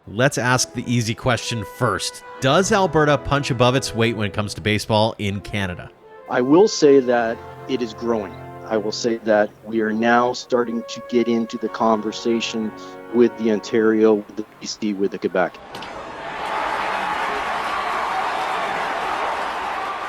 Let's ask the easy question first. Does Alberta punch above its weight when it comes to baseball in Canada? I will say that it is growing. I will say that we are now starting to get into the conversation with the Ontario, with the BC, with the Quebec.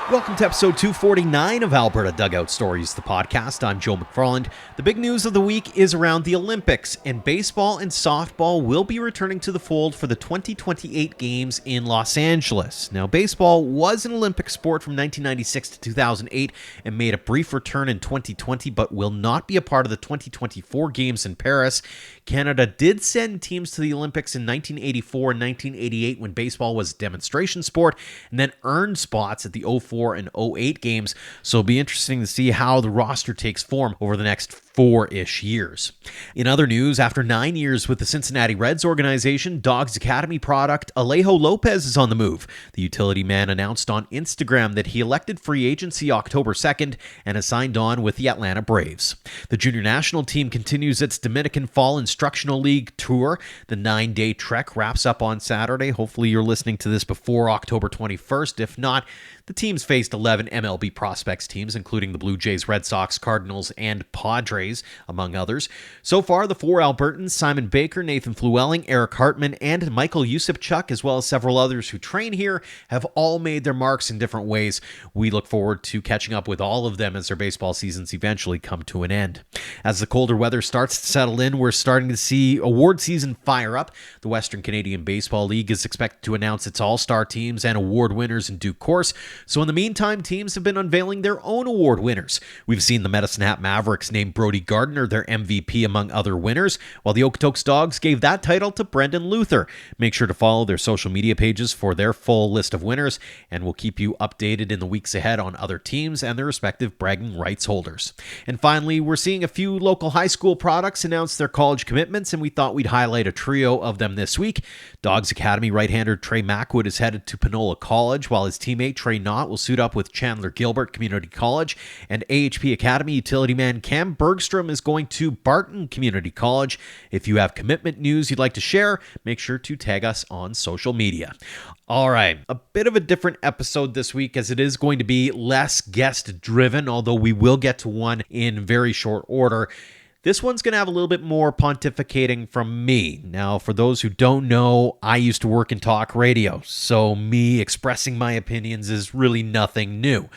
Welcome to episode 249 of Alberta Dugout Stories, the podcast. I'm Joe McFarland. The big news of the week is around the Olympics, and baseball and softball will be returning to the fold for the 2028 games in Los Angeles. Now, baseball was an Olympic sport from 1996 to 2008 and made a brief return in 2020, but will not be a part of the 2024 games in Paris. Canada did send teams to the Olympics in 1984 and 1988 when baseball was a demonstration sport, and then earned spots at the 04 and 08 games, so it'll be interesting to see how the roster takes form over the next 4-ish years. In other news, after 9 years with the Cincinnati Reds organization, Dogs Academy product Alejo Lopez is on the move. The utility man announced on Instagram that he elected free agency October 2nd and has signed on with the Atlanta Braves. The junior national team continues its Dominican Fall Instructional League tour. The 9-day trek wraps up on Saturday. Hopefully you're listening to this before October 21st. If not, the teams faced 11 MLB prospects teams, including the Blue Jays, Red Sox, Cardinals, and Padres, among others. So far, the 4 Albertans, Simon Baker, Nathan Flewelling, Eric Hartman, and Michael Yusupchuk, as well as several others who train here, have all made their marks in different ways. We look forward to catching up with all of them as their baseball seasons eventually come to an end. As the colder weather starts to settle in, we're starting to see award season fire up. The Western Canadian Baseball League is expected to announce its all-star teams and award winners in due course. So in the meantime, teams have been unveiling their own award winners. We've seen the Medicine Hat Mavericks name Brody Gardner their MVP among other winners, while the Okotoks Dogs gave that title to Brendan Luther. Make sure to follow their social media pages for their full list of winners, and we'll keep you updated in the weeks ahead on other teams and their respective bragging rights holders. And finally, we're seeing a few local high school products announce their college commitments, and we thought we'd highlight a trio of them this week. Dogs Academy right-hander Trey Mackwood is headed to Panola College, while his teammate Trey Knott will suit up with Chandler Gilbert Community College, and AHP Academy utility man Cam Bergstrom is going to Barton Community College. If you have commitment news you'd like to share, make sure to tag us on social media. All right, a bit of a different episode this week as it is going to be less guest-driven, although we will get to one in very short order. This one's going to have a little bit more pontificating from me. Now, for those who don't know, I used to work in talk radio, so me expressing my opinions is really nothing new.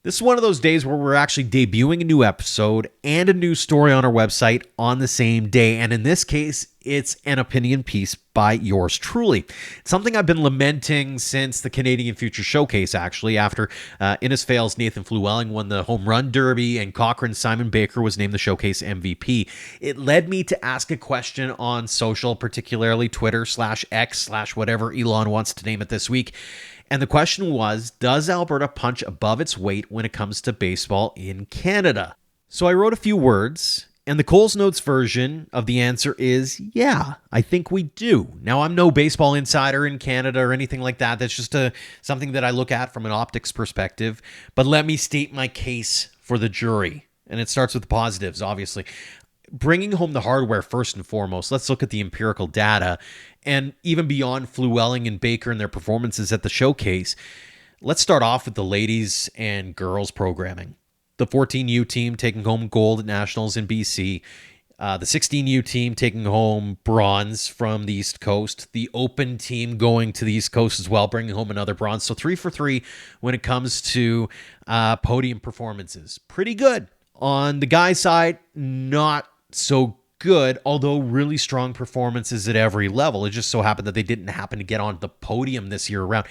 This is one of those days where we're actually debuting a new episode and a new story on our website on the same day, and in this case, it's an opinion piece by yours truly. It's something I've been lamenting since the Canadian Future Showcase, actually, after Innisfail's Nathan Flewelling won the Home Run Derby and Cochrane's Simon Baker was named the Showcase MVP. It led me to ask a question on social, particularly Twitter/X/whatever Elon wants to name it this week. And the question was, does Alberta punch above its weight when it comes to baseball in Canada? So I wrote a few words, and the Coles Notes version of the answer is, yeah, I think we do. Now, I'm no baseball insider in Canada or anything like that. That's just something that I look at from an optics perspective. But let me state my case for the jury. And it starts with the positives, obviously. Bringing home the hardware first and foremost, let's look at the empirical data. And even beyond Flewelling and Baker and their performances at the showcase, let's start off with the ladies and girls programming. The 14U team taking home gold at Nationals in BC. The 16U team taking home bronze from the East Coast. The Open team going to the East Coast as well, bringing home another bronze. So 3 for 3 when it comes to podium performances. Pretty good. On the guys' side, not so good, although really strong performances at every level. It just so happened that they didn't happen to get on the podium this year around.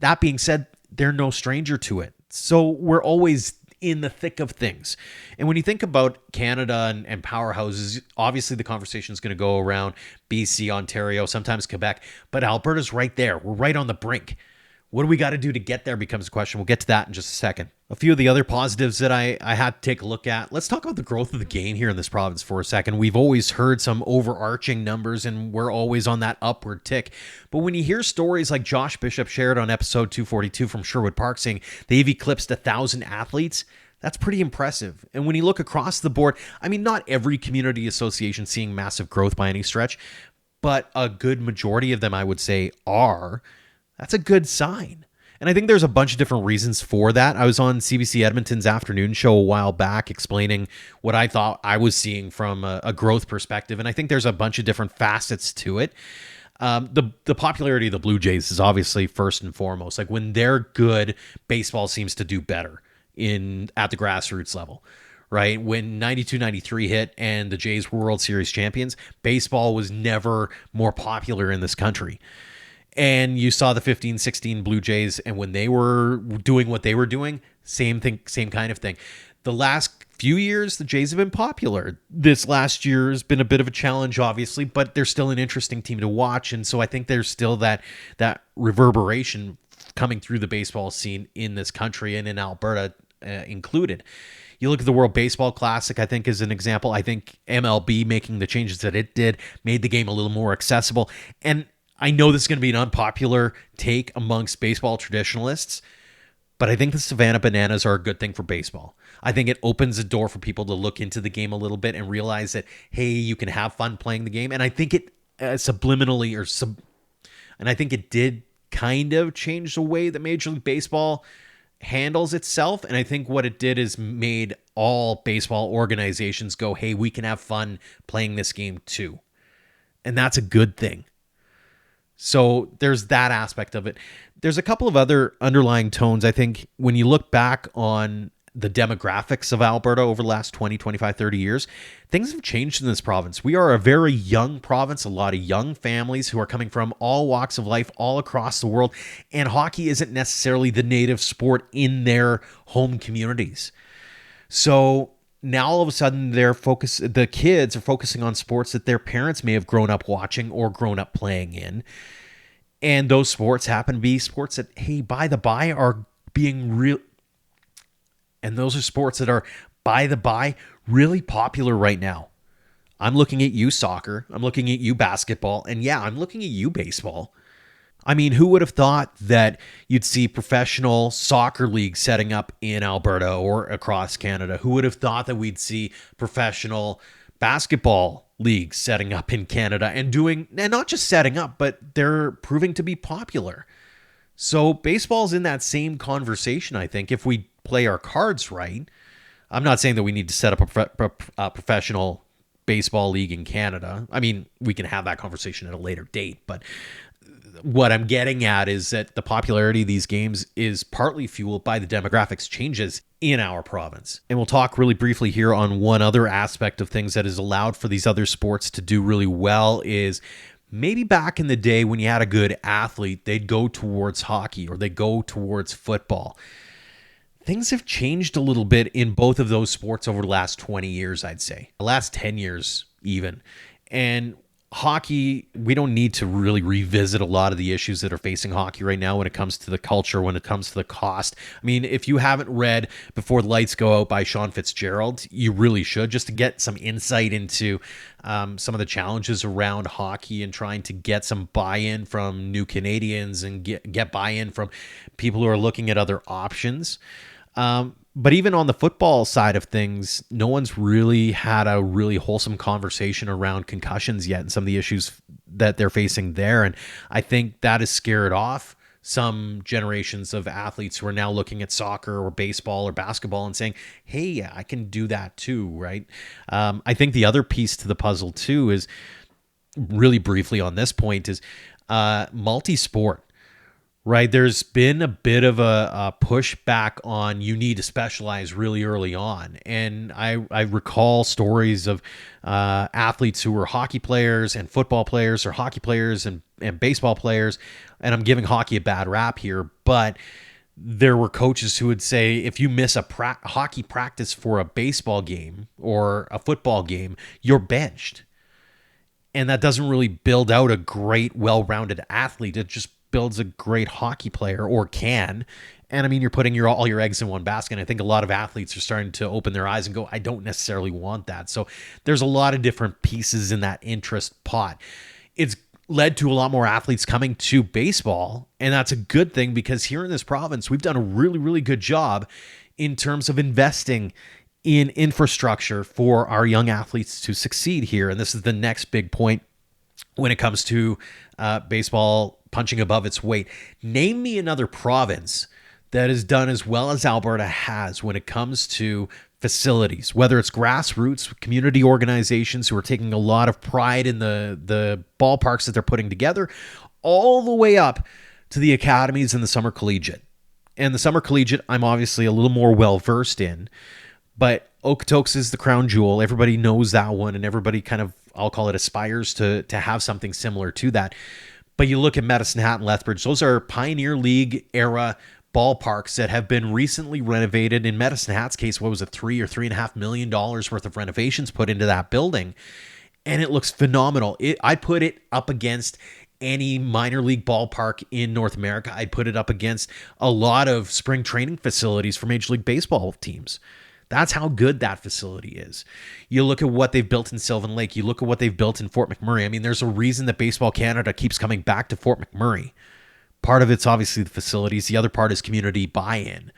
That being said, they're no stranger to it. So we're always in the thick of things. And when you think about Canada and powerhouses, obviously the conversation is going to go around BC, Ontario, sometimes Quebec, but Alberta's right there. We're right on the brink. What do we got to do to get there becomes a question. We'll get to that in just a second. A few of the other positives that I had to take a look at. Let's talk about the growth of the game here in this province for a second. We've always heard some overarching numbers, and we're always on that upward tick. But when you hear stories like Josh Bishop shared on episode 242 from Sherwood Park saying they've eclipsed 1,000 athletes, that's pretty impressive. And when you look across the board, I mean, not every community association seeing massive growth by any stretch, but a good majority of them, I would say, are. That's a good sign. And I think there's a bunch of different reasons for that. I was on CBC Edmonton's afternoon show a while back explaining what I thought I was seeing from a growth perspective. And I think there's a bunch of different facets to it. The popularity of the Blue Jays is obviously first and foremost. Like when they're good, baseball seems to do better at the grassroots level, right? When 92-93 hit and the Jays were World Series champions, baseball was never more popular in this country. And you saw the 15-16 Blue Jays, and when they were doing what they were doing, same thing, same kind of thing. The last few years, the Jays have been popular. This last year has been a bit of a challenge, obviously, but they're still an interesting team to watch. And so I think there's still that reverberation coming through the baseball scene in this country and in Alberta included. You look at the World Baseball Classic, I think, as an example. I think MLB making the changes that it did made the game a little more accessible. And I know this is going to be an unpopular take amongst baseball traditionalists, but I think the Savannah Bananas are a good thing for baseball. I think it opens the door for people to look into the game a little bit and realize that, hey, you can have fun playing the game. And I think it and I think it did kind of change the way that Major League Baseball handles itself. And I think what it did is made all baseball organizations go, hey, we can have fun playing this game too. And that's a good thing. So there's that aspect of it. There's a couple of other underlying tones. I think when you look back on the demographics of Alberta over the last 20, 25, 30 years, things have changed in this province. We are a very young province, a lot of young families who are coming from all walks of life all across the world. And hockey isn't necessarily the native sport in their home communities. So now all of a sudden the kids are focusing on sports that their parents may have grown up watching or grown up playing in. And those sports happen to be sports that, hey, by the by, are being real. And those are sports that are, by the by, really popular right now. I'm looking at you, soccer. I'm looking at you, basketball. And yeah, I'm looking at you, baseball. I mean, who would have thought that you'd see professional soccer leagues setting up in Alberta or across Canada? Who would have thought that we'd see professional basketball leagues setting up in Canada and not just setting up, but they're proving to be popular. So baseball's in that same conversation, I think, if we play our cards right. I'm not saying that we need to set up a professional baseball league in Canada. I mean, we can have that conversation at a later date, but what I'm getting at is that the popularity of these games is partly fueled by the demographics changes in our province. And we'll talk really briefly here on one other aspect of things that has allowed for these other sports to do really well is maybe back in the day when you had a good athlete, they'd go towards hockey or they'd go towards football. Things have changed a little bit in both of those sports over the last 20 years, I'd say. The last 10 years even. And hockey, we don't need to really revisit a lot of the issues that are facing hockey right now when it comes to the culture, when it comes to the cost. I mean, if you haven't read Before the Lights Go Out by Sean Fitzgerald, you really should, just to get some insight into some of the challenges around hockey and trying to get some buy-in from new Canadians and get buy-in from people who are looking at other options. But even on the football side of things, no one's really had a really wholesome conversation around concussions yet and some of the issues that they're facing there. And I think that has scared off some generations of athletes who are now looking at soccer or baseball or basketball and saying, hey, yeah, I can do that too, right? I think the other piece to the puzzle too is, really briefly on this point, is multi-sport. Right, there's been a bit of a pushback on you need to specialize really early on. And I recall stories of athletes who were hockey players and football players or hockey players and baseball players. And I'm giving hockey a bad rap here, but there were coaches who would say, if you miss a hockey practice for a baseball game or a football game, you're benched. And that doesn't really build out a great, well-rounded athlete. It just builds a great hockey player, or can. And I mean, you're putting all your eggs in one basket. And I think a lot of athletes are starting to open their eyes and go, I don't necessarily want that. So there's a lot of different pieces in that interest pot. It's led to a lot more athletes coming to baseball. And that's a good thing, because here in this province, we've done a really, really good job in terms of investing in infrastructure for our young athletes to succeed here. And this is the next big point when it comes to baseball punching above its weight. Name me another province that has done as well as Alberta has when it comes to facilities, whether it's grassroots community organizations who are taking a lot of pride in the ballparks that they're putting together, all the way up to the academies and the summer collegiate. And the summer collegiate, I'm obviously a little more well-versed in, but Okotoks is the crown jewel. Everybody knows that one, and everybody kind of, I'll call it, aspires to have something similar to that. But you look at Medicine Hat and Lethbridge, those are Pioneer League era ballparks that have been recently renovated. In Medicine Hat's case, what was it, $3 or $3.5 million worth of renovations put into that building, and it looks phenomenal. I'd put it up against any minor league ballpark in North America. I'd put it up against a lot of spring training facilities for Major League Baseball teams. That's how good that facility is. You look at what they've built in Sylvan Lake. You look at what they've built in Fort McMurray. I mean, there's a reason that Baseball Canada keeps coming back to Fort McMurray. Part of it's obviously the facilities. The other part is community buy-in.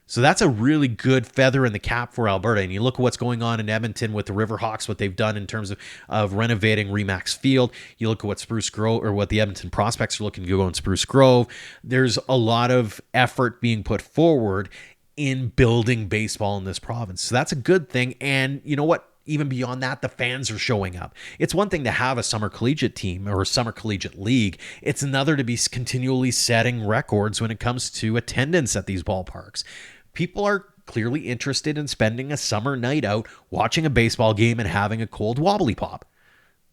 So that's a really good feather in the cap for Alberta. And you look at what's going on in Edmonton with the Riverhawks, what they've done in terms of renovating Remax Field. You look at what Spruce Grove, or what the Edmonton Prospects are looking to go in Spruce Grove. There's a lot of effort being put forward in building baseball in this province. So that's a good thing. And you know what? Even beyond that, the fans are showing up. It's one thing to have a summer collegiate team or a summer collegiate league. It's another to be continually setting records when it comes to attendance at these ballparks. People are clearly interested in spending a summer night out, watching a baseball game, and having a cold wobbly pop.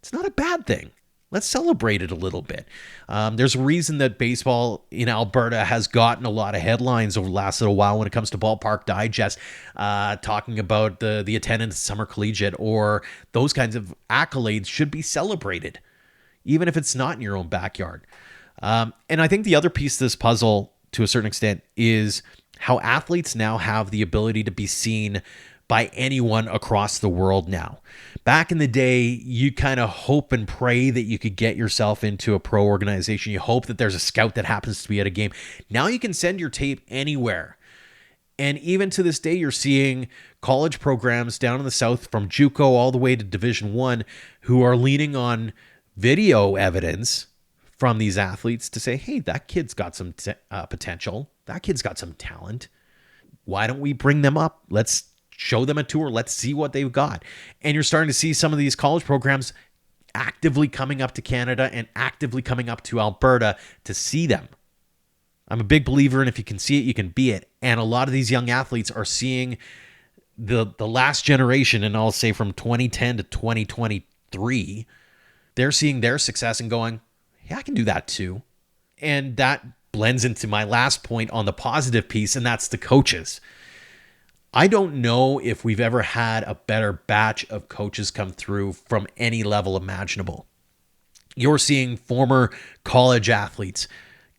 It's not a bad thing. Let's celebrate it a little bit. There's a reason that baseball in Alberta has gotten a lot of headlines over the last little while when it comes to Ballpark Digest, talking about the attendance at Summer Collegiate, or those kinds of accolades should be celebrated, even if it's not in your own backyard. And I think the other piece of this puzzle, to a certain extent, is how athletes now have the ability to be seen by anyone across the world now. Back in the day, you kind of hope and pray that you could get yourself into a pro organization. You hope that there's a scout that happens to be at a game. Now you can send your tape anywhere. And even to this day, you're seeing college programs down in the South, from JUCO all the way to Division I, who are leaning on video evidence from these athletes to say, hey, that kid's got some potential. That kid's got some talent. Why don't we bring them up? Let's show them a tour. Let's see what they've got. And you're starting to see some of these college programs actively coming up to Canada and actively coming up to Alberta to see them. I'm a big believer in, if you can see it, you can be it. And a lot of these young athletes are seeing the last generation, and I'll say from 2010 to 2023, they're seeing their success and going, yeah, I can do that too. And that blends into my last point on the positive piece, and that's the coaches. I don't know if we've ever had a better batch of coaches come through from any level imaginable. You're seeing former college athletes,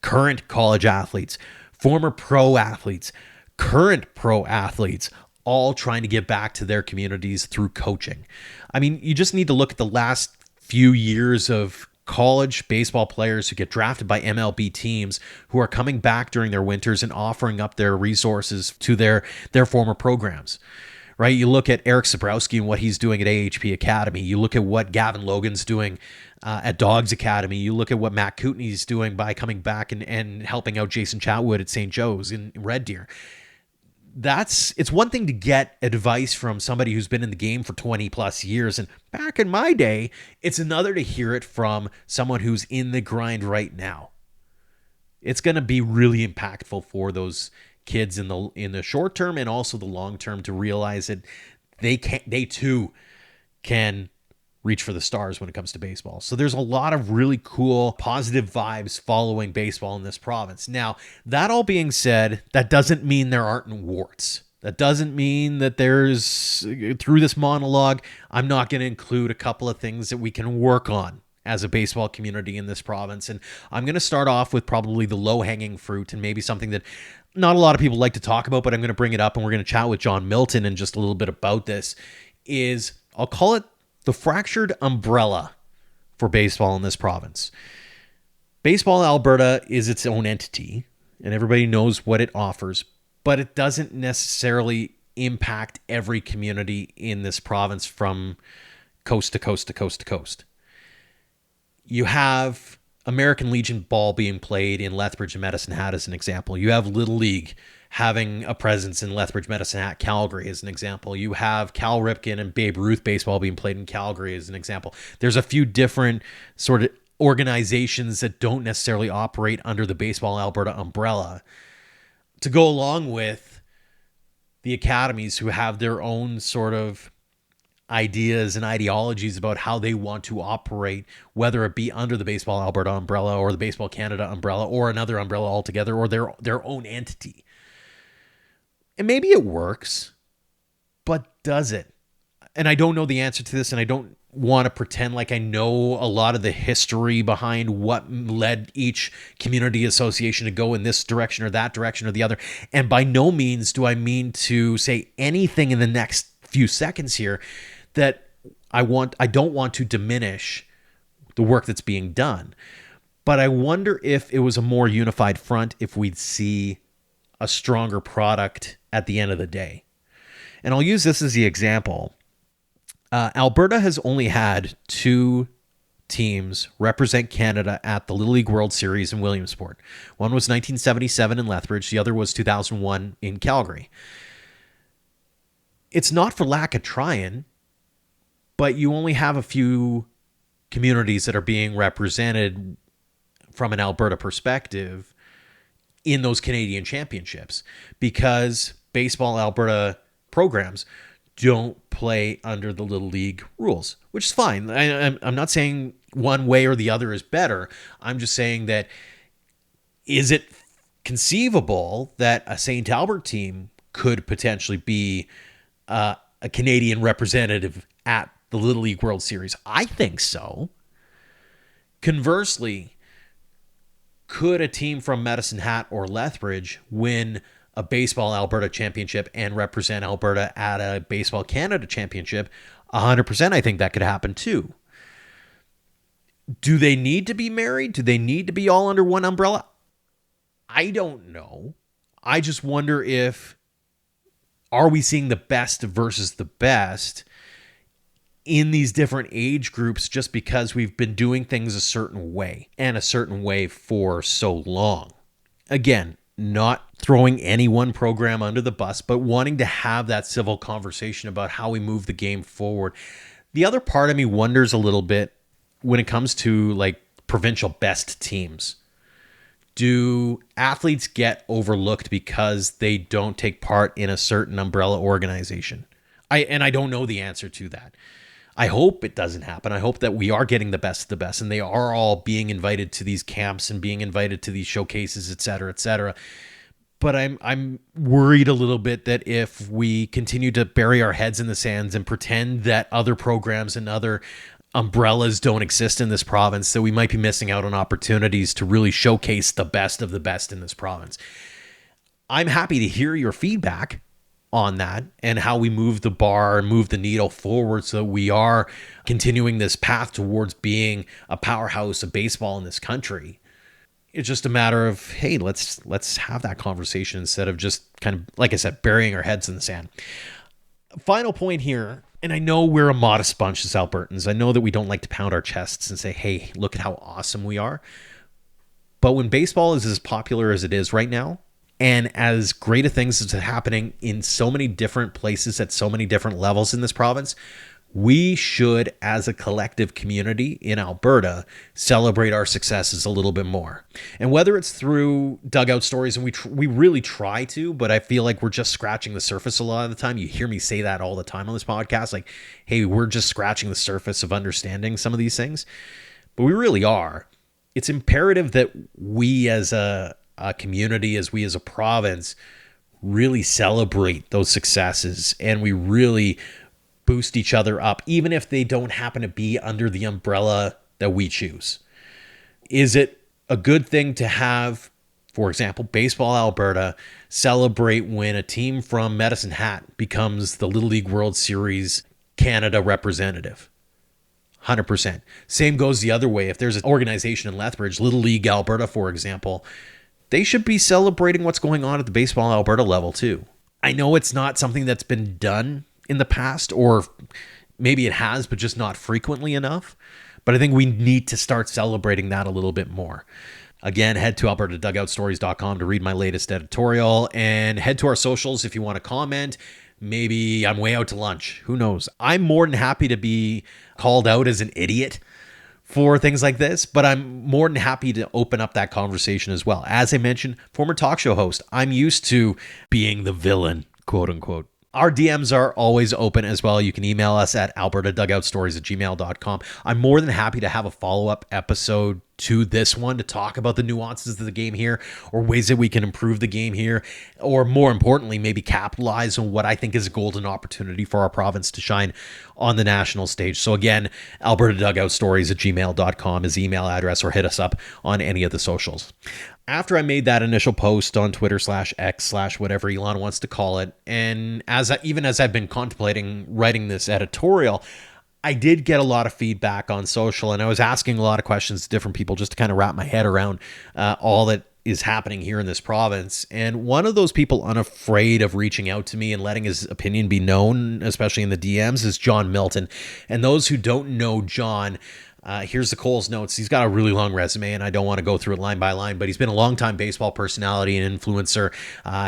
current college athletes, former pro athletes, current pro athletes, all trying to get back to their communities through coaching. I mean, you just need to look at the last few years of college baseball players who get drafted by MLB teams, who are coming back during their winters and offering up their resources to their former programs, right? You look at Eric Sabrowski and what he's doing at AHP Academy. You look at what Gavin Logan's doing at Dogs Academy. You look at what Matt Kootenay's doing by coming back and helping out Jason Chatwood at St. Joe's in Red Deer. It's one thing to get advice from somebody who's been in the game for 20 plus years. And back in my day, it's another to hear it from someone who's in the grind right now. It's going to be really impactful for those kids in the short term and also the long term, to realize that they too can reach for the stars when it comes to baseball. So there's a lot of really cool, positive vibes following baseball in this province. Now, that all being said, that doesn't mean there aren't warts. That doesn't mean that through this monologue, I'm not going to include a couple of things that we can work on as a baseball community in this province. And I'm going to start off with probably the low-hanging fruit, and maybe something that not a lot of people like to talk about, but I'm going to bring it up, and we're going to chat with John Milton in just a little bit about this, is I'll call it the fractured umbrella for baseball in this province. Baseball Alberta is its own entity, and everybody knows what it offers, but it doesn't necessarily impact every community in this province from coast to coast to coast to coast. You have American Legion ball being played in Lethbridge and Medicine Hat as an example. You have Little League having a presence in Lethbridge, Medicine Hat, Calgary as an example. You have Cal Ripken and Babe Ruth baseball being played in Calgary as an example. There's a few different sort of organizations that don't necessarily operate under the Baseball Alberta umbrella to go along with the academies who have their own sort of ideas and ideologies about how they want to operate, whether it be under the Baseball Alberta umbrella or the Baseball Canada umbrella or another umbrella altogether or their own entity. And maybe it works, but does it? And I don't know the answer to this, and I don't want to pretend like I know a lot of the history behind what led each community association to go in this direction or that direction or the other. And by no means do I mean to say anything in the next few seconds here that I don't want to diminish the work that's being done. But I wonder if it was a more unified front, if we'd see a stronger product at the end of the day. And I'll use this as the example. Alberta has only had 2 teams represent Canada at the Little League World Series in Williamsport. One was 1977 in Lethbridge. The other was 2001 in Calgary. It's not for lack of trying, but you only have a few communities that are being represented from an Alberta perspective in those Canadian championships because Baseball Alberta programs don't play under the Little League rules, which is fine. I'm not saying one way or the other is better. I'm just saying that is it conceivable that a St. Albert team could potentially be a Canadian representative at the Little League World Series? I think so. Conversely, could a team from Medicine Hat or Lethbridge win a Baseball Alberta championship and represent Alberta at a Baseball Canada championship? 100% I think that could happen too. Do they need to be married? Do they need to be all under one umbrella? I don't know. I just wonder if, are we seeing the best versus the best in these different age groups just because we've been doing things a certain way and a certain way for so long? Again, not throwing any one program under the bus, but wanting to have that civil conversation about how we move the game forward. The other part of me wonders a little bit when it comes to like provincial best teams. Do athletes get overlooked because they don't take part in a certain umbrella organization? I don't know the answer to that. I hope it doesn't happen. I hope that we are getting the best of the best and they are all being invited to these camps and being invited to these showcases, et cetera, et cetera. But I'm worried a little bit that if we continue to bury our heads in the sands and pretend that other programs and other umbrellas don't exist in this province, that we might be missing out on opportunities to really showcase the best of the best in this province. I'm happy to hear your feedback on that and how we move the bar and move the needle forward so we are continuing this path towards being a powerhouse of baseball in this country. It's just a matter of, hey, let's have that conversation instead of just kind of, like I said, burying our heads in the sand. Final point here, and I know we're a modest bunch as Albertans. I know that we don't like to pound our chests and say, hey, look at how awesome we are. But when baseball is as popular as it is right now, and as great of things as happening in so many different places at so many different levels in this province, we should, as a collective community in Alberta, celebrate our successes a little bit more. And whether it's through dugout stories, and we really try to, but I feel like we're just scratching the surface a lot of the time. You hear me say that all the time on this podcast, like, hey, we're just scratching the surface of understanding some of these things. But we really are. It's imperative that we as a community, as we as a province, really celebrate those successes and we really boost each other up, even if they don't happen to be under the umbrella that we choose. Is it a good thing to have, for example, Baseball Alberta celebrate when a team from Medicine Hat becomes the Little League World Series Canada representative? 100%. Same goes the other way. If there's an organization in Lethbridge, Little League Alberta, for example, they should be celebrating what's going on at the Baseball Alberta level too. I know it's not something that's been done in the past, or maybe it has, but just not frequently enough. But I think we need to start celebrating that a little bit more. Again, head to albertadugoutstories.com to read my latest editorial, and head to our socials if you want to comment. Maybe I'm way out to lunch. Who knows? I'm more than happy to be called out as an idiot for things like this, but I'm more than happy to open up that conversation as well. As I mentioned, former talk show host, I'm used to being the villain, quote unquote. Our DMs are always open as well. You can email us at albertadugoutstories@gmail.com. I'm more than happy to have a follow-up episode to this one to talk about the nuances of the game here, or ways that we can improve the game here, or more importantly, maybe capitalize on what I think is a golden opportunity for our province to shine on the national stage. So again, albertadugoutstories@gmail.com is the email address, or hit us up on any of the socials. After I made that initial post on Twitter/X/whatever Elon wants to call it, and even as I've been contemplating writing this editorial, I did get a lot of feedback on social, and I was asking a lot of questions to different people just to kind of wrap my head around all that is happening here in this province. And one of those people unafraid of reaching out to me and letting his opinion be known, especially in the DMs, is John Milton. And those who don't know John, here's the Coles notes. He's got a really long resume, and I don't want to go through it line by line, but he's been a longtime baseball personality and influencer.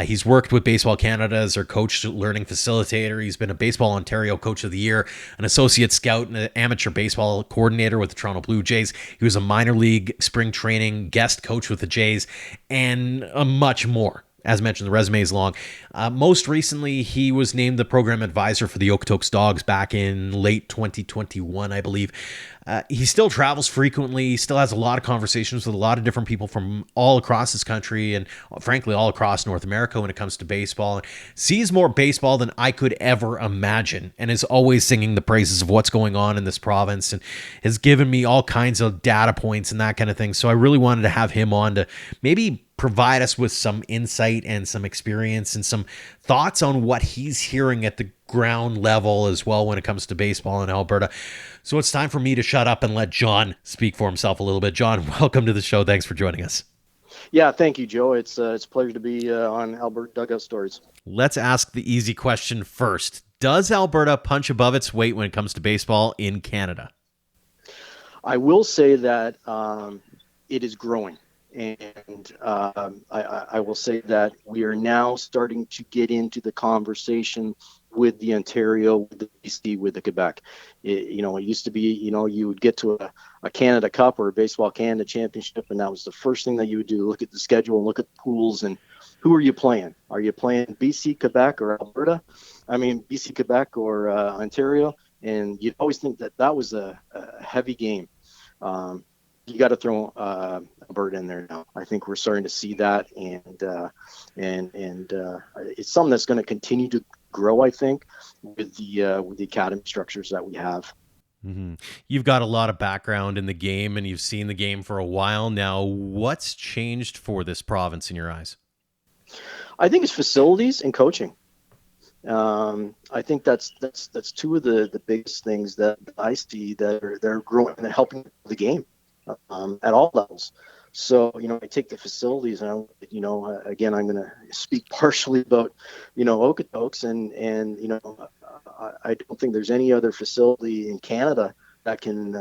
He's worked with Baseball Canada as their coach, learning facilitator. He's been a Baseball Ontario Coach of the Year, an associate scout, and an amateur baseball coordinator with the Toronto Blue Jays. He was a minor league spring training guest coach with the Jays, and much more. As mentioned, the resume is long. Most recently, he was named the program advisor for the Okotoks Dogs back in late 2021, I believe. He still travels frequently. He still has a lot of conversations with a lot of different people from all across this country and, frankly, all across North America when it comes to baseball. And sees more baseball than I could ever imagine, and is always singing the praises of what's going on in this province, and has given me all kinds of data points and that kind of thing. So I really wanted to have him on to maybe provide us with some insight and some experience and some thoughts on what he's hearing at the ground level as well when it comes to baseball in Alberta. So it's time for me to shut up and let John speak for himself a little bit. John, welcome to the show. Thanks for joining us. Yeah, thank you, Joe. It's a pleasure to be on Alberta Dugout Stories. Let's ask the easy question first. Does Alberta punch above its weight when it comes to baseball in Canada? I will say that it is growing. And I will say that we are now starting to get into the conversation with the Ontario, with the BC, with the Quebec. It used to be, you would get to a Canada Cup or a Baseball Canada Championship, and that was the first thing that you would do, look at the schedule and look at the pools and who are you playing? Are you playing BC, Quebec, or Alberta? I mean, BC, Quebec, or Ontario? And you'd always think that was a heavy game. You got to throw Alberta in there now. I think we're starting to see that, and it's something that's going to continue to grow. I think with the academy structures that we have. Mm-hmm. You've got a lot of background in the game, and you've seen the game for a while now. What's changed for this province in your eyes? I think it's facilities and coaching. I think that's two of the biggest things that I see that are growing and helping the game. At all levels. So, I take the facilities and, again, I'm going to speak partially about, Okotoks and I don't think there's any other facility in Canada that can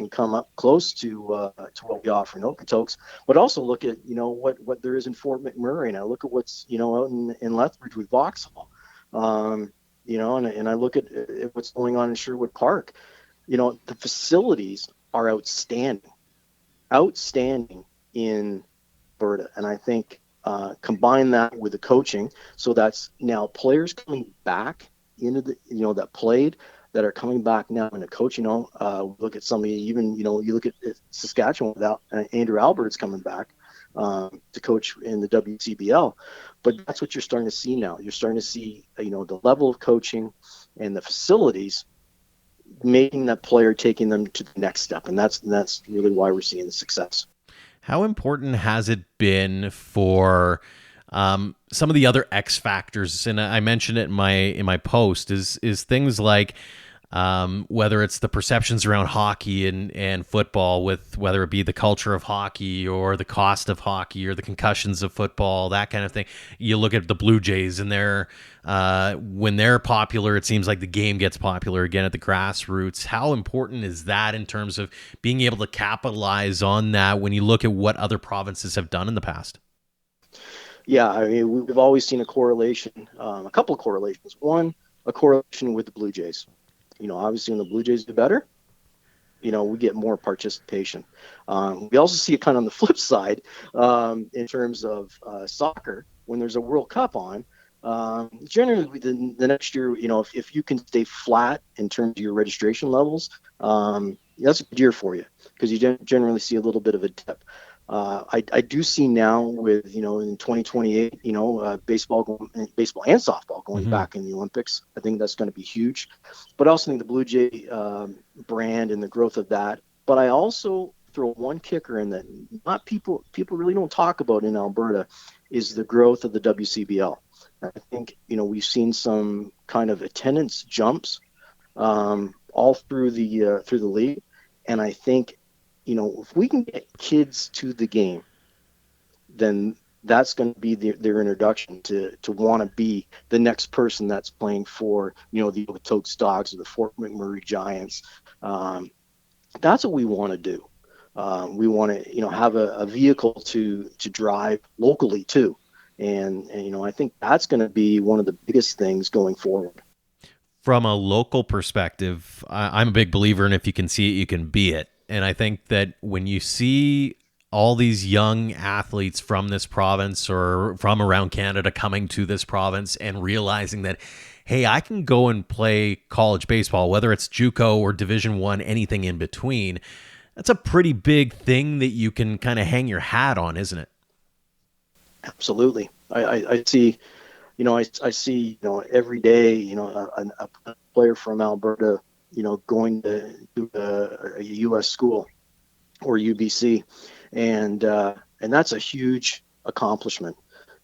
come up close to what we offer in Okotoks, but also look at, what there is in Fort McMurray. And I look at what's, out in Lethbridge with Vauxhall, and I look at what's going on in Sherwood Park. The facilities are outstanding in Alberta. And I think combine that with the coaching, so that's now players coming back into the, that played, that are coming back now in a coach. Look at somebody, even, you look at Saskatchewan without Andrew Albert's coming back to coach in the WCBL. But that's what you're starting to see now. You're starting to see, the level of coaching and the facilities making that player, taking them to the next step. And that's really why we're seeing the success. How important has it been for some of the other X factors? And I mentioned it in my post is things like Whether it's the perceptions around hockey and football, with whether it be the culture of hockey or the cost of hockey or the concussions of football, that kind of thing. You look at the Blue Jays and when they're popular, it seems like the game gets popular again at the grassroots. How important is that in terms of being able to capitalize on that when you look at what other provinces have done in the past? Yeah, I mean, we've always seen a correlation, a couple of correlations. One, a correlation with the Blue Jays. Obviously, when the Blue Jays do better, we get more participation. We also see it kind of on the flip side in terms of soccer. When there's a World Cup on, generally the next year, if you can stay flat in terms of your registration levels, that's a good year for you because you generally see a little bit of a dip. I do see now with in 2028 baseball and softball going Mm-hmm. back in the Olympics. I think that's going to be huge, but I also think the Blue Jay brand and the growth of that. But I also throw one kicker in that not people really don't talk about in Alberta is the growth of the WCBL. I think we've seen some kind of attendance jumps all through the league, and I think if we can get kids to the game, then that's going to be their introduction to want to be the next person that's playing for the Okotoks Dogs or the Fort McMurray Giants. That's what we want to do. We want to have a vehicle to drive locally too, and I think that's going to be one of the biggest things going forward. From a local perspective, I'm a big believer in if you can see it, you can be it. And I think that when you see all these young athletes from this province or from around Canada coming to this province and realizing that, hey, I can go and play college baseball, whether it's JUCO or Division One, anything in between, that's a pretty big thing that you can kind of hang your hat on, isn't it? Absolutely, I see. I see, every day, a player from Alberta, going to a U.S. school or UBC, and that's a huge accomplishment.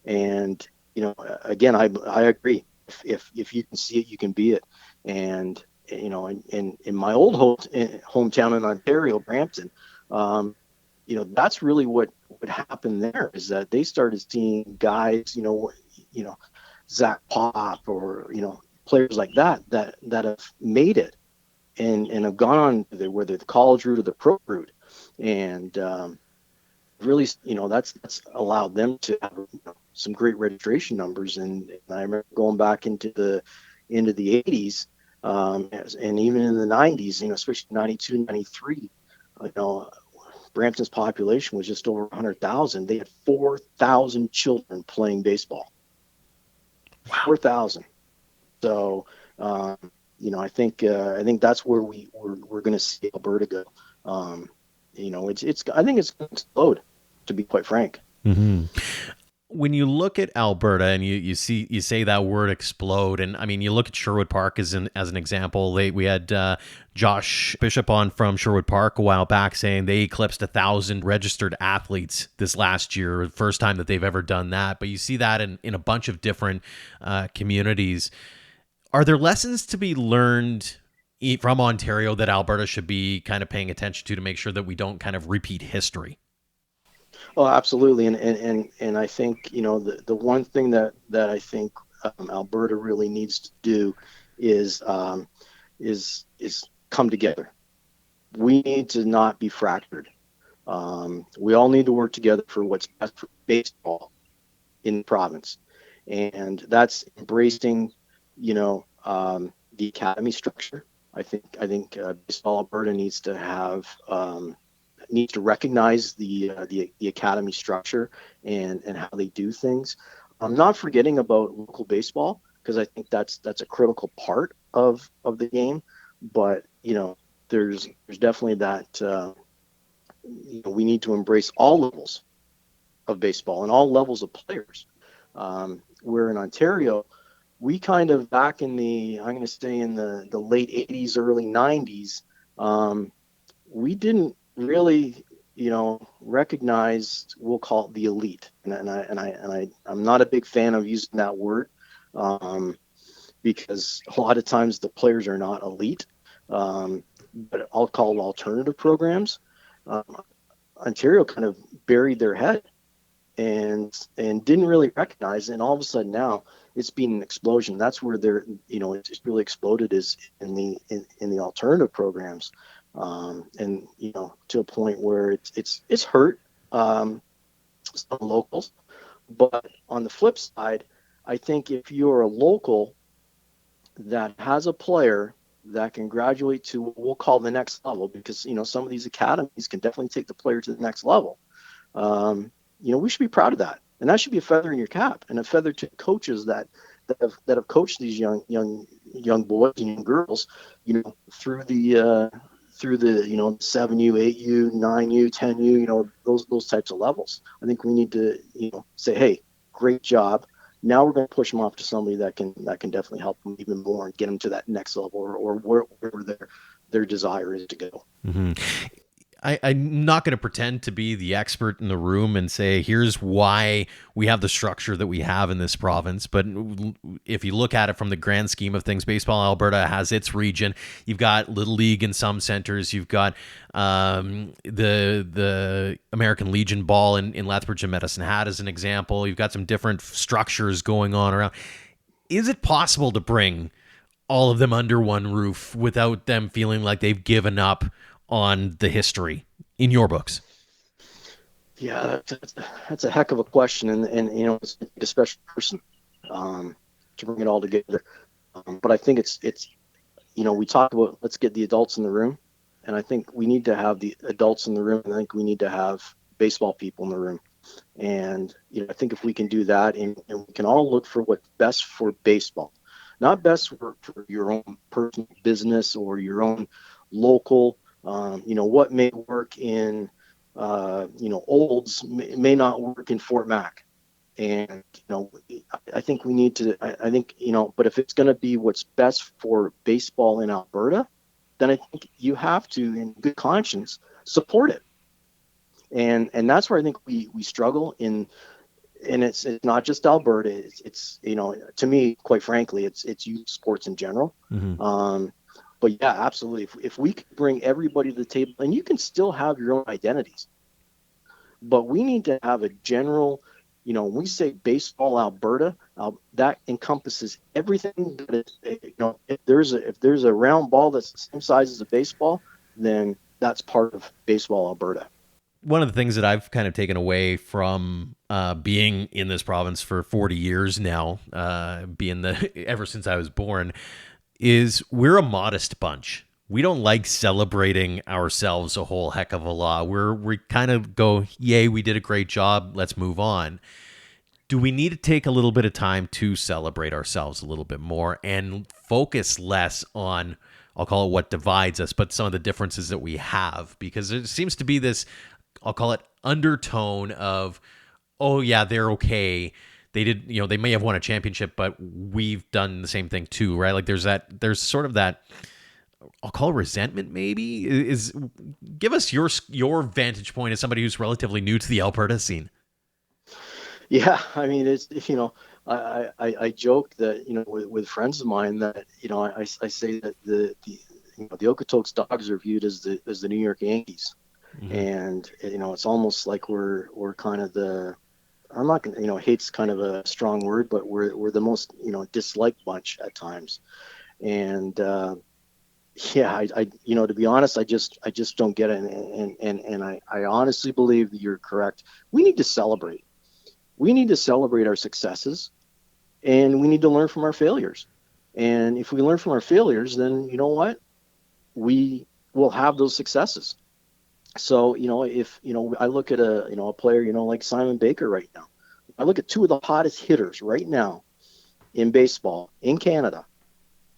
And again, I agree. If you can see it, you can be it. And in my old hometown in Ontario, Brampton, that's really what happened there is that they started seeing guys, Zach Pop or players like that have made it and have gone on to whether the college route or the pro route, and really that's allowed them to have some great registration numbers. And I remember going back into the 80s and even in the 90s, especially 92, 93, you know Brampton's population was just over 100,000. They had 4,000 children playing baseball. 4,000. So, I think that's where we're going to see Alberta go. It's I think it's going to explode, to be quite frank. Mm-hmm. When you look at Alberta and you say that word explode, and I mean you look at Sherwood Park as an example. We had Josh Bishop on from Sherwood Park a while back saying they eclipsed 1,000 registered athletes this last year, first time that they've ever done that. But you see that in a bunch of different communities. Are there lessons to be learned from Ontario that Alberta should be kind of paying attention to make sure that we don't kind of repeat history? Oh, absolutely. And I think, the one thing that I think Alberta really needs to do is is come together. We need to not be fractured. We all need to work together for what's best for baseball in the province, and that's embracing, the academy structure. I think Baseball Alberta needs to recognize the academy structure and how they do things. I'm not forgetting about local baseball because I think that's a critical part of the game. But there's definitely that we need to embrace all levels of baseball and all levels of players. Where in Ontario, we kind of back in I'm going to say in the late 80s, early 90s, we didn't really, recognize, we'll call it the elite. I'm not a big fan of using that word because a lot of times the players are not elite. but I'll call alternative programs. Um, Ontario kind of buried their head and didn't really recognize it. And all of a sudden now it's been an explosion. That's where they're, it's really exploded is in the alternative programs. And, to a point where it's hurt some locals. But on the flip side, I think if you're a local that has a player that can graduate to what we'll call the next level, because, some of these academies can definitely take the player to the next level. We should be proud of that, and that should be a feather in your cap and a feather to coaches that have coached these young boys and young girls, through the 7U, 8U, 9U, 10U, those types of levels. I think we need to say, hey, great job. Now we're going to push them off to somebody that can definitely help them even more and get them to that next level or wherever their desire is to go. Mm-hmm. I'm not going to pretend to be the expert in the room and say, here's why we have the structure that we have in this province. But if you look at it from the grand scheme of things, Baseball Alberta has its region. You've got Little League in some centers. You've got the American Legion ball in Lethbridge and Medicine Hat as an example. You've got some different structures going on around. Is it possible to bring all of them under one roof without them feeling like they've given up on the history in your books? Yeah, that's a heck of a question, and it's a special person to bring it all together. But I think it's we talk about let's get the adults in the room, and I think we need to have the adults in the room, and I think we need to have baseball people in the room, and I think if we can do that, and we can all look for what's best for baseball, not best for your own personal business or your own local. What may work in, Olds may not work in Fort Mac. And, I think we need to, I think, but if it's going to be what's best for baseball in Alberta, then I think you have to, in good conscience, support it. And that's where I think we struggle in, and it's not just Alberta. It's to me, quite frankly, it's youth sports in general. Mm-hmm. But yeah, absolutely. If we could bring everybody to the table, and you can still have your own identities, but we need to have a general, when we say Baseball Alberta, that encompasses everything that is, if there's a round ball that's the same size as a baseball, then that's part of Baseball Alberta. One of the things that I've kind of taken away from being in this province for 40 years now, ever since I was born, is we're a modest bunch. We don't like celebrating ourselves a whole heck of a lot. We kind of go, yay, we did a great job. Let's move on. Do we need to take a little bit of time to celebrate ourselves a little bit more and focus less on, I'll call it what divides us, but some of the differences that we have? Because there seems to be this, I'll call it undertone of, oh yeah, they're okay. They did, they may have won a championship, but we've done the same thing too, right? Like there's sort of that, I'll call it resentment maybe. Give us your vantage point as somebody who's relatively new to the Alberta scene. Yeah, I mean, it's I joke that with friends of mine that I say that the Okotoks Dogs are viewed as the New York Yankees, Mm-hmm. and it's almost like we're kind of the, I'm not gonna, hate's kind of a strong word, but we're the most disliked bunch at times, and yeah, I to be honest, I just don't get it, and I honestly believe that you're correct. We need to celebrate. We need to celebrate our successes, and we need to learn from our failures. And if we learn from our failures, then you know what, we will have those successes. So if I look at a player like Simon Baker right now. I look at two of the hottest hitters right now in baseball in Canada.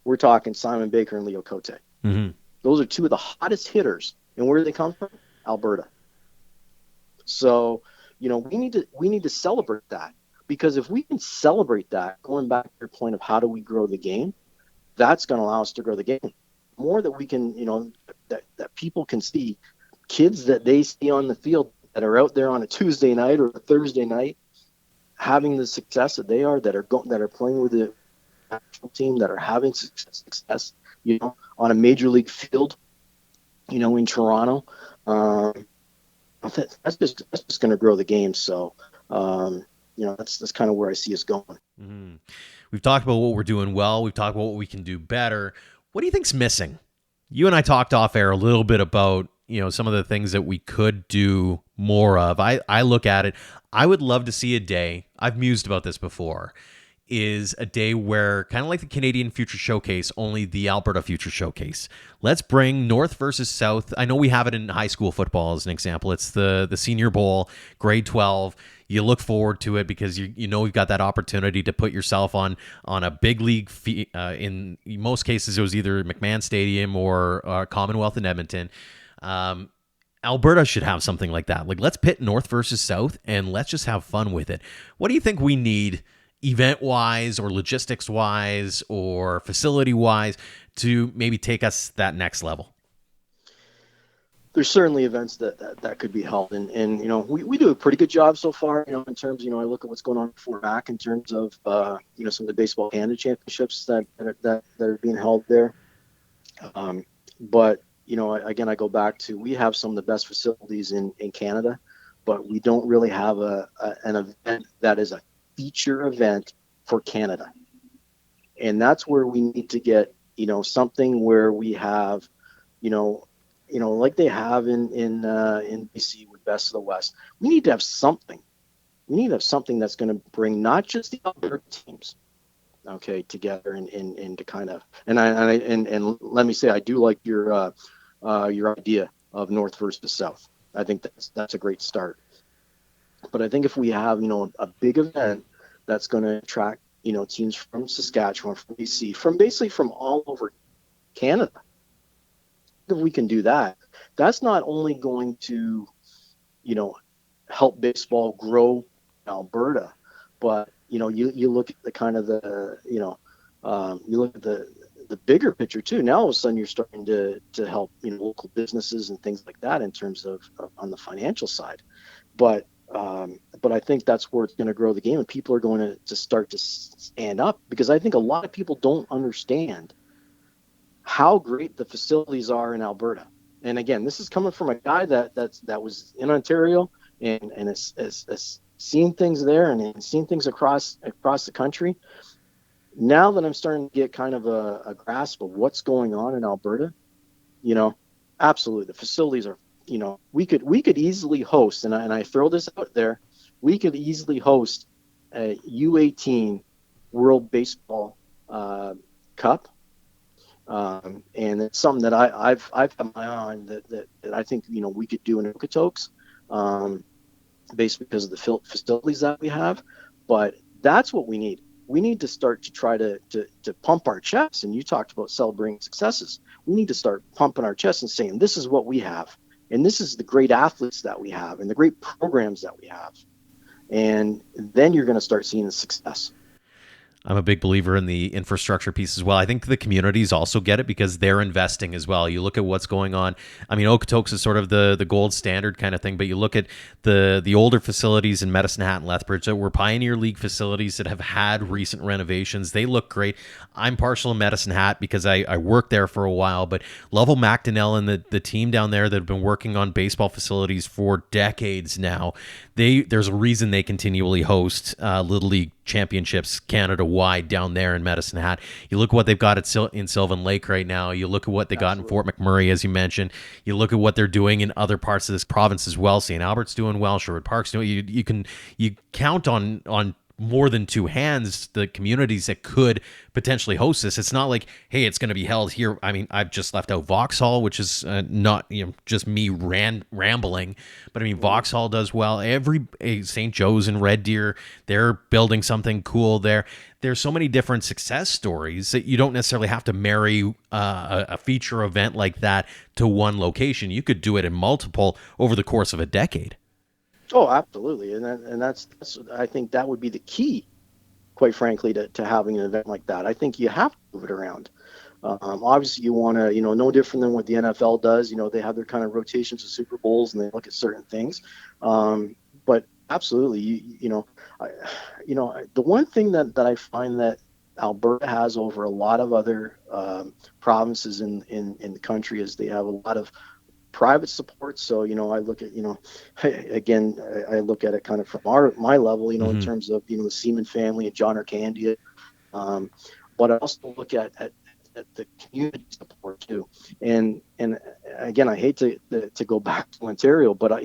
We're talking Simon Baker and Leo Cote. Mm-hmm. Those are two of the hottest hitters, and where do they come from? Alberta. So we need to celebrate that, because if we can celebrate that, going back to your point of how do we grow the game, that's going to allow us to grow the game more. That we can that people can see kids that they see on the field that are out there on a Tuesday night or a Thursday night having the success that are playing with the national team, that are having success. on a major league field, in Toronto. Um, that's just going to grow the game. So, that's kind of where I see us going. Mhm. We've talked about what we're doing well. We've talked about what we can do better. What do you think's missing? You and I talked off air a little bit about, some of the things that we could do more of. I look at it. I would love to see a day. I've mused about this before. Is a day where, kind of like the Canadian Future Showcase, only the Alberta Future Showcase. Let's bring North versus South. I know we have it in high school football as an example. It's the Senior Bowl, grade 12. You look forward to it because you know you've got that opportunity to put yourself on a big league. In most cases, it was either McMahon Stadium or Commonwealth in Edmonton. Alberta should have something like that. Like, let's pit North versus South and let's just have fun with it. What do you think we need, event wise or logistics wise or facility wise, to maybe take us that next level? There's certainly events that could be held, and we do a pretty good job so far, in terms, I look at what's going on for back in terms of some of the baseball Canada championships that are being held there. But again, I go back to, we have some of the best facilities in Canada, but we don't really have an event that is a feature event for Canada. And that's where we need to get, something where we have, like they have in BC with Best of the West. We need to have something. We need to have something that's going to bring not just the Alberta teams, okay, together and to kind of, and let me say, I do like your idea of North versus South. I think that's a great start. But I think if we have, a big event that's going to attract, teams from Saskatchewan, from BC, from basically from all over Canada, if we can do that, that's not only going to, help baseball grow in Alberta, but, you look at the kind of you look at the bigger picture too. Now all of a sudden you're starting to help, local businesses and things like that in terms of on the financial side. But I think that's where it's going to grow the game, and people are going to start to stand up, because I think a lot of people don't understand how great the facilities are in Alberta. And again, this is coming from a guy that was in Ontario and has seen things there and seen things across the country. Now that I'm starting to get kind of a grasp of what's going on in Alberta, absolutely, the facilities are, we could easily host, and I throw this out there, we could easily host a U18 World Baseball Cup. And it's something that I've had my eye on that I think, we could do in Okotoks, based because of the facilities that we have. But that's what we need. We need to start to try to pump our chests. And you talked about celebrating successes. We need to start pumping our chests and saying, this is what we have. And this is the great athletes that we have and the great programs that we have. And then you're going to start seeing the success. I'm a big believer in the infrastructure piece as well. I think the communities also get it because they're investing as well. You look at what's going on. I mean, Okotoks is sort of the gold standard kind of thing, but you look at the older facilities in Medicine Hat and Lethbridge that were Pioneer League facilities that have had recent renovations. They look great. I'm partial in Medicine Hat because I worked there for a while, but Lovell McDonnell and the team down there that have been working on baseball facilities for decades now, there's a reason they continually host Little League championships Canada-wide down there in Medicine Hat. You look at what they've got in Sylvan Lake right now. You look at what they got in Fort McMurray, as you mentioned. You look at what they're doing in other parts of this province as well. St. Albert's doing well. Sherwood Park's doing. You count on more than two hands the communities that could potentially host this. It's not like, hey, it's going to be held here. I mean, I've just left out Vauxhall, which is not just me rambling, but I mean, Vauxhall does well. St. Joe's and Red Deer, they're building something cool there. There's so many different success stories that you don't necessarily have to marry a feature event like that to one location. You could do it in multiple over the course of a decade. Oh, absolutely, and that's I think that would be the key, quite frankly, to having an event like that. I think you have to move it around. Obviously, you want to, no different than what the NFL does. They have their kind of rotations of Super Bowls and they look at certain things. But absolutely, the one thing that I find that Alberta has over a lot of other provinces in the country, is they have a lot of private support. So, I look at, again, I look at it kind of from my level, in Hmm. terms of, the Seaman family and John Arcandia. Um, but I also look at the community support too. And again, I hate to go back to Ontario, but I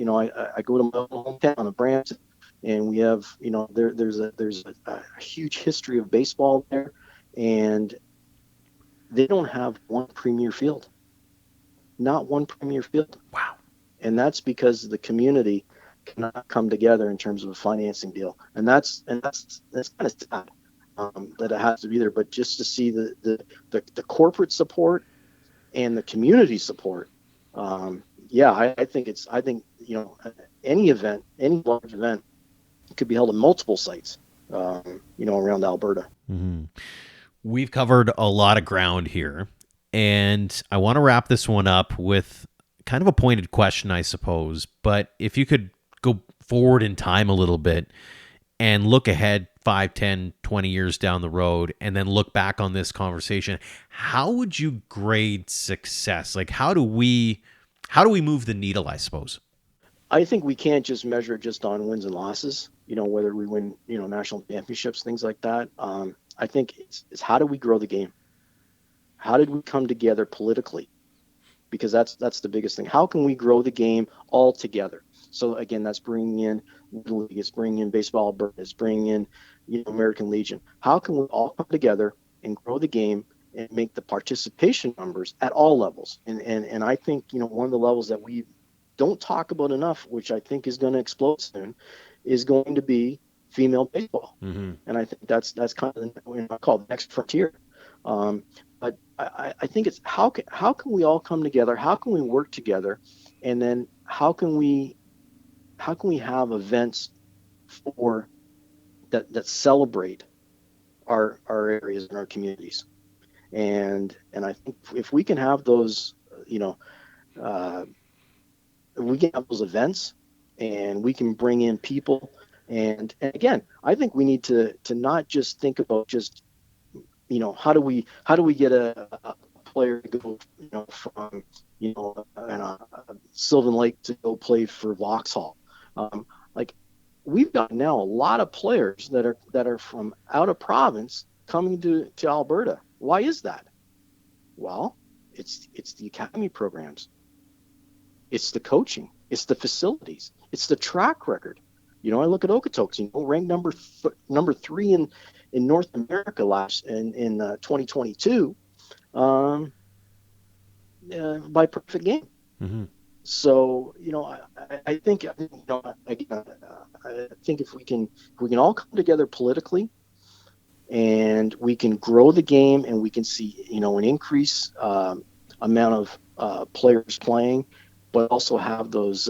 go to my hometown of Brampton, and we have, there's a huge history of baseball there, and they don't have one premier field, not one premier field. Wow. And that's because the community cannot come together in terms of a financing deal, and that's kind of sad, that it has to be there. But just to see the corporate support and the community support, yeah, I think any event, any large event, could be held in multiple sites, around Alberta. Hmm. We've covered a lot of ground here, and I want to wrap this one up with kind of a pointed question, I suppose. But if you could go forward in time a little bit and look ahead 5, 10, 20 years down the road, and then look back on this conversation, how would you grade success? Like, how do we move the needle, I suppose? I think we can't just measure it just on wins and losses, whether we win, national championships, things like that. I think it's how do we grow the game? How did we come together politically? Because that's the biggest thing. How can we grow the game all together? So again, that's bringing in Little League, it's bringing in Baseball Alberta, it's bringing in, American Legion. How can we all come together and grow the game and make the participation numbers at all levels? And I think, one of the levels that we don't talk about enough, which I think is going to explode soon, is going to be female baseball. Mm-hmm. And I think that's kind of I call the next frontier. But I think it's how can we all come together? How can we work together? And then how can we have events for that celebrate our areas and our communities? And I think if we can have those, if we can have those events, and we can bring in people, and again, I think we need to not just think about just, how do we get a player to go, from, Sylvan Lake to go play for Vauxhall. Like, we've got now a lot of players that are from out of province coming to Alberta. Why is that? Well, it's the academy programs, it's the coaching, it's the facilities, it's the track record. I look at Okotoks, ranked number 3 in North America in 2022, by perfect game. Mm-hmm. So, I think, again, I think if we can all come together politically, and we can grow the game, and we can see, an increase amount of players playing, but also have those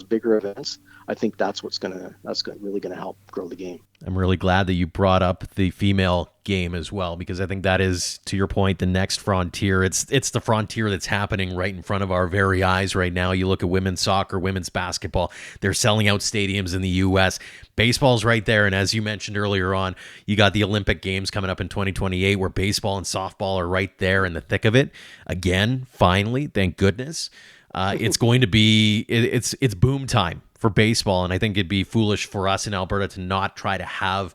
bigger events. I think that's really gonna help grow the game. I'm really glad that you brought up the female game as well, because I think that is, to your point, the next frontier. It's the frontier that's happening right in front of our very eyes right now. You look at women's soccer, women's basketball, they're selling out stadiums in the U.S. Baseball's right there, and as you mentioned earlier on, you got the Olympic Games coming up in 2028, where baseball and softball are right there in the thick of it. Again, finally, thank goodness. It's going to be it's boom time for baseball, and I think it'd be foolish for us in Alberta to not try to have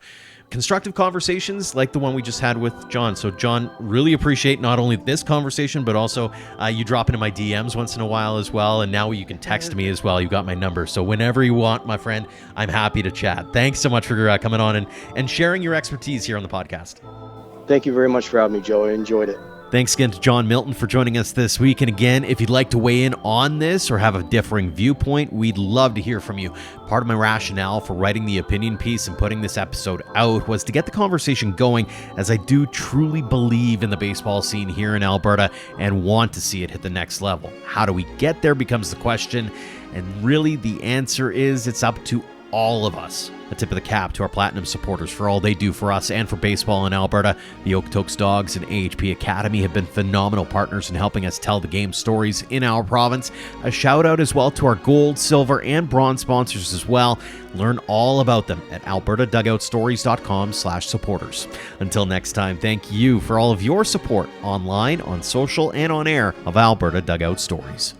constructive conversations like the one we just had with John. So, John, really appreciate not only this conversation, but also you drop into my DMs once in a while as well, and now you can text me as well. You got my number, so whenever you want, my friend, I'm happy to chat. Thanks so much for coming on and sharing your expertise here on the podcast. Thank you very much for having me, Joe. I enjoyed it. Thanks again to John Milton for joining us this week. And again, if you'd like to weigh in on this or have a differing viewpoint, we'd love to hear from you. Part of my rationale for writing the opinion piece and putting this episode out was to get the conversation going, as I do truly believe in the baseball scene here in Alberta and want to see it hit the next level. How do we get there becomes the question. And really, the answer is it's up to all of us. A tip of the cap to our Platinum supporters for all they do for us and for baseball in Alberta. The Okotoks Dogs and AHP Academy have been phenomenal partners in helping us tell the game stories in our province. A shout out as well to our gold, silver, and bronze sponsors as well. Learn all about them at albertadugoutstories.com/supporters. Until next time, thank you for all of your support online, on social, and on air of Alberta Dugout Stories.